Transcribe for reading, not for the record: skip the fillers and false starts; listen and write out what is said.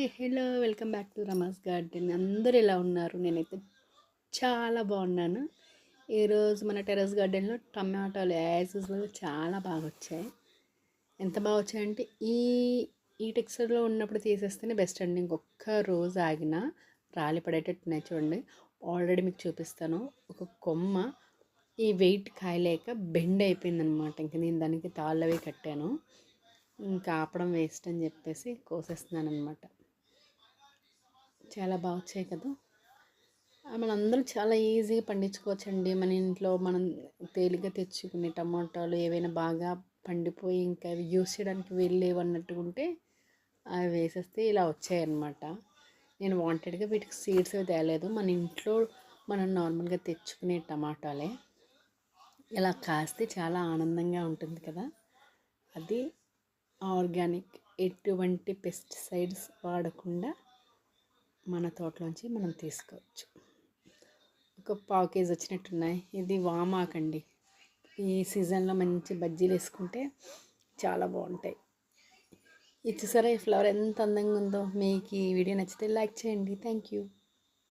Hi hello welcome back to Rama's garden. అందరూ ఎలా ఉన్నారు? నేనైతే చాలా బాగున్నాను. ఈరోజు మన టెర్రస్ గార్డెన్లో టమాటాలు యాజ్ యూజువల్ చాలా బాగా వచ్చాయి. ఎంత బాగా వచ్చాయంటే ఈ టెక్స్చర్లో ఉన్నప్పుడు తీసేస్తేనే బెస్ట్ అండి. ఇంకొక రోజు ఆగినా రాలి పడేటట్టున్నాయి చూడండి. ఆల్రెడీ మీకు చూపిస్తాను. ఒక కొమ్మ ఈ వెయిట్ కాయలేక బెండ్ అయిపోయిందనమాట. ఇంక నేను దానికి తాళ్ళవి కట్టాను. ఇంకా ఆపడం వేస్ట్ అని చెప్పేసి కోసేస్తున్నాను అనమాట. చాలా బాగా వచ్చాయి కదా. మనందరం చాలా ఈజీగా పండించుకోవచ్చండి. మన ఇంట్లో మనం తేలిగ్గా తెచ్చుకునే టమాటాలు ఏవైనా బాగా పండిపోయి ఇంకా అవి యూస్ చేయడానికి వీల్లేవు అన్నట్టుగా ఉంటే అవి వేసేస్తే ఇలా వచ్చాయన్నమాట. నేను వాంటెడ్గా వీటికి సీడ్స్ అవి తేలేదు. మన ఇంట్లో మనం నార్మల్గా తెచ్చుకునే టమాటాలే. ఇలా కాస్తే చాలా ఆనందంగా ఉంటుంది కదా. అది ఆర్గానిక్, ఎటువంటి పెస్టిసైడ్స్ వాడకుండా మన తోటలోంచి మనం తీసుకోవచ్చు. ఒక పావు కేజీ వచ్చినట్టున్నాయి. ఇది వామాకండి. ఈ సీజన్లో మంచి బజ్జీలు వేసుకుంటే చాలా బాగుంటాయి. ఇది చూసారా, ఈ ఫ్లవర్ ఎంత అందంగా ఉందో. మీకు ఈ వీడియో నచ్చితే లైక్ చేయండి. Thank you.